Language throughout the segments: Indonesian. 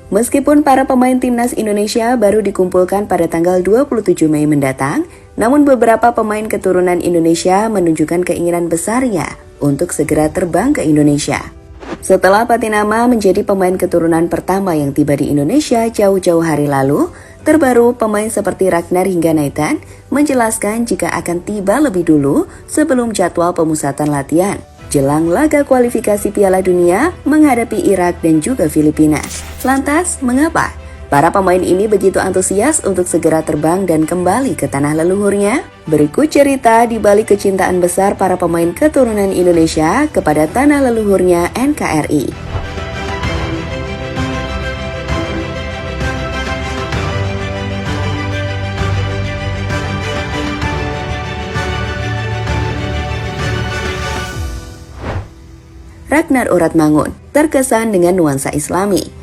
Meskipun para pemain timnas Indonesia baru dikumpulkan pada tanggal 27 Mei mendatang, namun beberapa pemain keturunan Indonesia menunjukkan keinginan besarnya untuk segera terbang ke Indonesia. Setelah Patinama menjadi pemain keturunan pertama yang tiba di Indonesia jauh-jauh hari lalu, terbaru pemain seperti Ragnar hingga Nathan menjelaskan jika akan tiba lebih dulu sebelum jadwal pemusatan latihan jelang laga kualifikasi Piala Dunia menghadapi Irak dan juga Filipina. Lantas, mengapa para pemain ini begitu antusias untuk segera terbang dan kembali ke tanah leluhurnya? Berikut cerita di balik kecintaan besar para pemain keturunan Indonesia kepada tanah leluhurnya NKRI. Ragnar Uratmangun terkesan dengan nuansa Islami.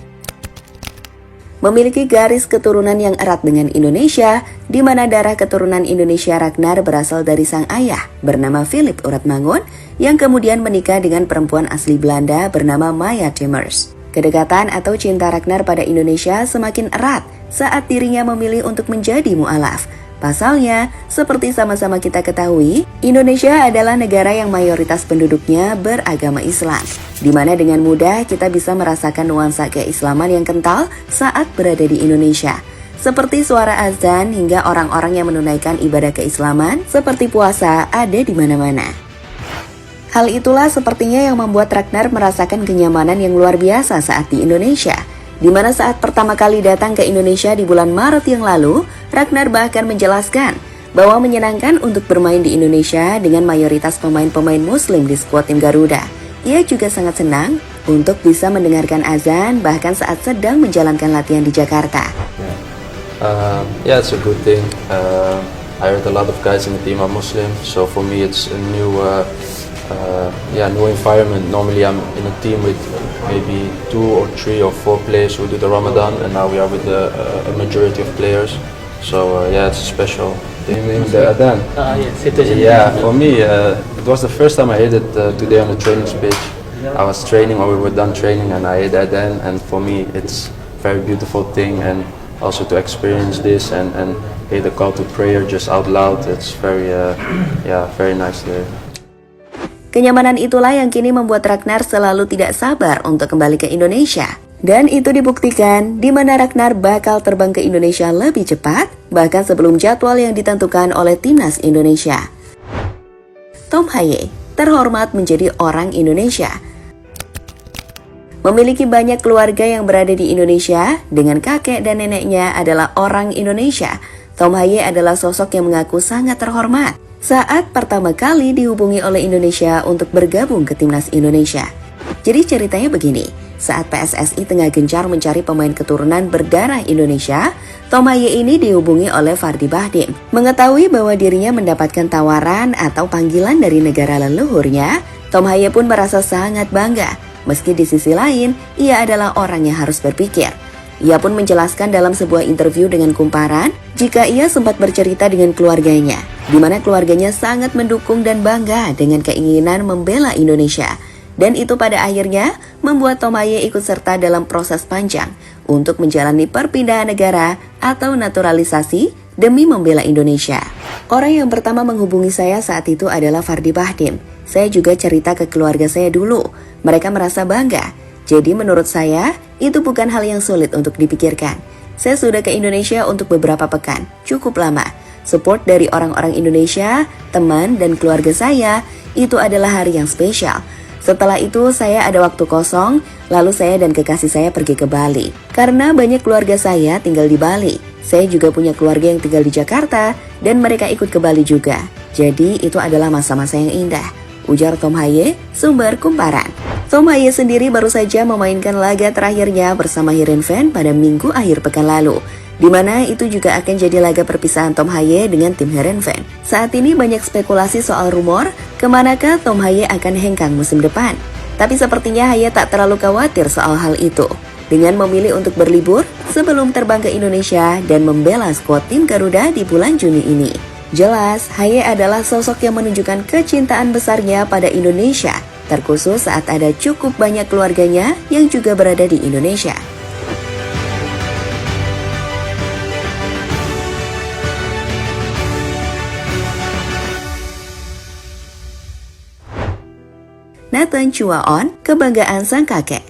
Memiliki garis keturunan yang erat dengan Indonesia, di mana darah keturunan Indonesia Ragnar berasal dari sang ayah bernama Philip Uratmangun yang kemudian menikah dengan perempuan asli Belanda bernama Maya Timmers. Kedekatan atau cinta Ragnar pada Indonesia semakin erat saat dirinya memilih untuk menjadi mu'alaf. Pasalnya, seperti sama-sama kita ketahui, Indonesia adalah negara yang mayoritas penduduknya beragama Islam, di mana dengan mudah kita bisa merasakan nuansa keislaman yang kental saat berada di Indonesia. Seperti suara azan hingga orang-orang yang menunaikan ibadah keislaman seperti puasa ada di mana-mana. Hal itulah sepertinya yang membuat Ragnar merasakan kenyamanan yang luar biasa saat di Indonesia. Di mana saat pertama kali datang ke Indonesia di bulan Maret yang lalu, Ragnar bahkan menjelaskan bahwa menyenangkan untuk bermain di Indonesia dengan mayoritas pemain-pemain muslim di skuad tim Garuda. Ia juga sangat senang untuk bisa mendengarkan azan bahkan saat sedang menjalankan latihan di Jakarta. Yeah, it's a good thing. I heard a lot of guys in the team are Muslim, so for me it's a new environment. Normally I'm in a team with maybe 2 or 3 or 4 players who do the Ramadan, and now we are with a majority of players. So it's special. In the Adhan. Yeah, for me it was the first time I heard it today on the training pitch. I was training, or we were done training, and I heard Adhan, and for me it's a very beautiful thing, and also to experience this and hear the call to prayer just out loud. It's very nice to hear. Kenyamanan itulah yang kini membuat Ragnar selalu tidak sabar untuk kembali ke Indonesia. Dan itu dibuktikan di mana Ragnar bakal terbang ke Indonesia lebih cepat, bahkan sebelum jadwal yang ditentukan oleh timnas Indonesia. Tom Haye terhormat menjadi orang Indonesia. Memiliki banyak keluarga yang berada di Indonesia, dengan kakek dan neneknya adalah orang Indonesia. Tom Haye adalah sosok yang mengaku sangat terhormat saat pertama kali dihubungi oleh Indonesia untuk bergabung ke timnas Indonesia. Jadi ceritanya begini, saat PSSI tengah gencar mencari pemain keturunan berdarah Indonesia, Tom Haye ini dihubungi oleh Fardy Bahdim. Mengetahui bahwa dirinya mendapatkan tawaran atau panggilan dari negara leluhurnya, Tom Haye pun merasa sangat bangga. Meski di sisi lain, ia adalah orang yang harus berpikir. Ia pun menjelaskan dalam sebuah interview dengan Kumparan jika ia sempat bercerita dengan keluarganya, di mana keluarganya sangat mendukung dan bangga dengan keinginan membela Indonesia. Dan itu pada akhirnya membuat Tom Haye ikut serta dalam proses panjang untuk menjalani perpindahan negara atau naturalisasi demi membela Indonesia. Orang yang pertama menghubungi saya saat itu adalah Fardy Bahdim. Saya juga cerita ke keluarga saya dulu. Mereka merasa bangga. Jadi menurut saya, itu bukan hal yang sulit untuk dipikirkan. Saya sudah ke Indonesia untuk beberapa pekan, cukup lama. Support dari orang-orang Indonesia, teman dan keluarga saya, itu adalah hari yang spesial. Setelah itu saya ada waktu kosong, lalu saya dan kekasih saya pergi ke Bali. Karena banyak keluarga saya tinggal di Bali. Saya juga punya keluarga yang tinggal di Jakarta, dan mereka ikut ke Bali juga. Jadi itu adalah masa-masa yang indah, ujar Tom Haye, sumber Kumparan. Tom Haye sendiri baru saja memainkan laga terakhirnya bersama Heerenveen pada minggu akhir pekan lalu, di mana itu juga akan jadi laga perpisahan Tom Haye dengan tim Heerenveen. Saat ini banyak spekulasi soal rumor kemanakah Tom Haye akan hengkang musim depan. Tapi sepertinya Haye tak terlalu khawatir soal hal itu, dengan memilih untuk berlibur sebelum terbang ke Indonesia dan membela skuad tim Garuda di bulan Juni ini. Jelas, Haye adalah sosok yang menunjukkan kecintaan besarnya pada Indonesia, terkhusus saat ada cukup banyak keluarganya yang juga berada di Indonesia. Nathan Chua On, kebanggaan sang kakek.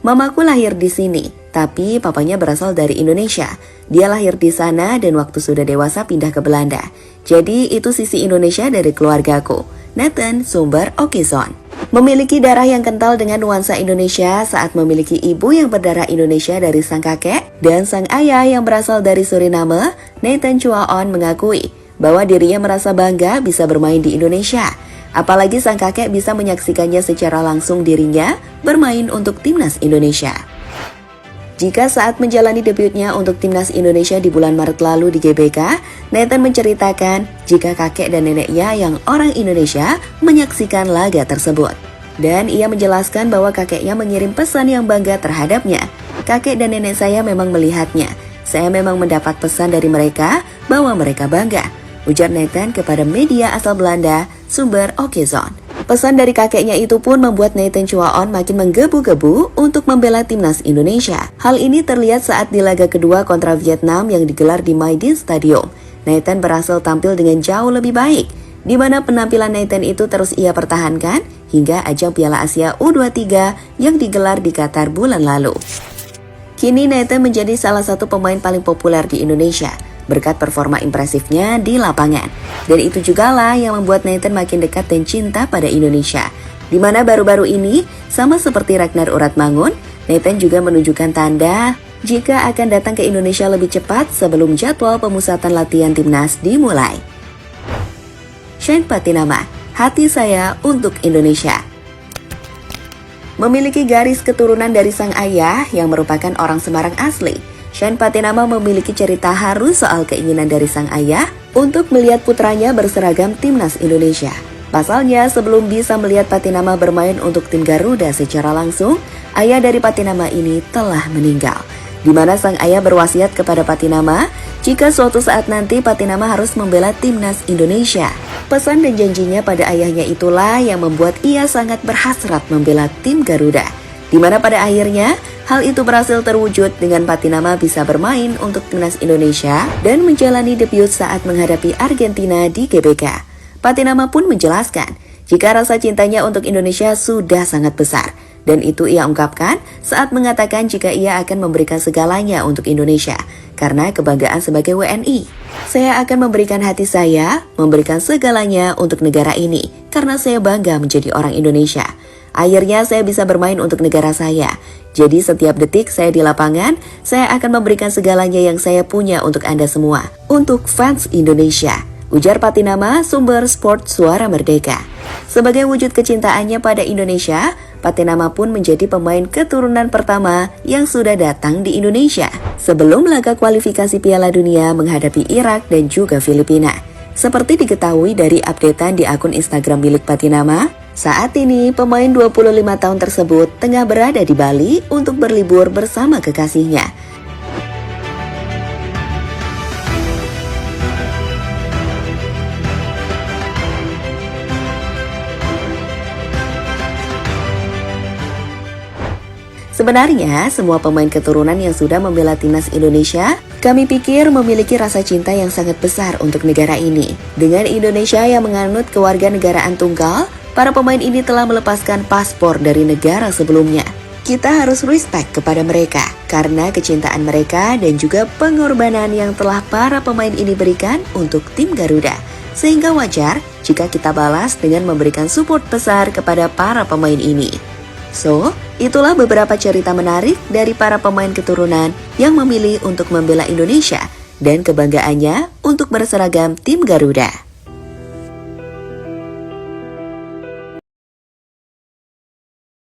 Mamaku lahir di sini, tapi papanya berasal dari Indonesia. Dia lahir di sana dan waktu sudah dewasa pindah ke Belanda. Jadi itu sisi Indonesia dari keluargaku. Nathan Sumber Okison. Memiliki darah yang kental dengan nuansa Indonesia saat memiliki ibu yang berdarah Indonesia dari sang kakek dan sang ayah yang berasal dari Suriname, Nathan Chua On mengakui bahwa dirinya merasa bangga bisa bermain di Indonesia. Apalagi sang kakek bisa menyaksikannya secara langsung dirinya bermain untuk timnas Indonesia. Jika saat menjalani debutnya untuk timnas Indonesia di bulan Maret lalu di GBK, Nathan menceritakan jika kakek dan neneknya yang orang Indonesia menyaksikan laga tersebut. Dan ia menjelaskan bahwa kakeknya mengirim pesan yang bangga terhadapnya. Kakek dan nenek saya memang melihatnya. Saya memang mendapat pesan dari mereka bahwa mereka bangga, ujar Nathan kepada media asal Belanda, Sumber Okison. Pesan dari kakeknya itu pun membuat Nathan Chua On makin menggebu-gebu untuk membela timnas Indonesia. Hal ini terlihat saat di laga kedua kontra Vietnam yang digelar di Maidin Stadium. Nathan berhasil tampil dengan jauh lebih baik, di mana penampilan Nathan itu terus ia pertahankan hingga ajang Piala Asia U23 yang digelar di Qatar bulan lalu. Kini Nathan menjadi salah satu pemain paling populer di Indonesia berkat performa impresifnya di lapangan. Dan itu jugalah yang membuat Nathan makin dekat dan cinta pada Indonesia. Di mana baru-baru ini, sama seperti Ragnar Uratmangun, Nathan juga menunjukkan tanda jika akan datang ke Indonesia lebih cepat sebelum jadwal pemusatan latihan timnas dimulai. Shane Patinama, hati saya untuk Indonesia. Memiliki garis keturunan dari sang ayah yang merupakan orang Semarang asli, Shane Patinama memiliki cerita haru soal keinginan dari sang ayah untuk melihat putranya berseragam timnas Indonesia. Pasalnya, sebelum bisa melihat Patinama bermain untuk tim Garuda secara langsung, ayah dari Patinama ini telah meninggal. Di mana sang ayah berwasiat kepada Patinama jika suatu saat nanti Patinama harus membela timnas Indonesia. Pesan dan janjinya pada ayahnya itulah yang membuat ia sangat berhasrat membela tim Garuda. Di mana pada akhirnya, hal itu berhasil terwujud dengan Patinama bisa bermain untuk timnas Indonesia dan menjalani debut saat menghadapi Argentina di GBK. Patinama pun menjelaskan jika rasa cintanya untuk Indonesia sudah sangat besar. Dan itu ia ungkapkan saat mengatakan jika ia akan memberikan segalanya untuk Indonesia karena kebanggaan sebagai WNI. Saya akan memberikan hati saya, memberikan segalanya untuk negara ini karena saya bangga menjadi orang Indonesia. Akhirnya saya bisa bermain untuk negara saya. Jadi setiap detik saya di lapangan, saya akan memberikan segalanya yang saya punya untuk Anda semua. Untuk fans Indonesia, ujar Patinama, sumber Sport Suara Merdeka. Sebagai wujud kecintaannya pada Indonesia, Patinama pun menjadi pemain keturunan pertama yang sudah datang di Indonesia sebelum laga kualifikasi Piala Dunia menghadapi Irak dan juga Filipina. Seperti diketahui dari updatean di akun Instagram milik Patinama, saat ini pemain 25 tahun tersebut tengah berada di Bali untuk berlibur bersama kekasihnya. Sebenarnya, semua pemain keturunan yang sudah membela timnas Indonesia, kami pikir memiliki rasa cinta yang sangat besar untuk negara ini. Dengan Indonesia yang menganut kewarganegaraan tunggal, para pemain ini telah melepaskan paspor dari negara sebelumnya. Kita harus respect kepada mereka, karena kecintaan mereka dan juga pengorbanan yang telah para pemain ini berikan untuk tim Garuda. Sehingga wajar jika kita balas dengan memberikan support besar kepada para pemain ini. So, itulah beberapa cerita menarik dari para pemain keturunan yang memilih untuk membela Indonesia dan kebanggaannya untuk berseragam tim Garuda.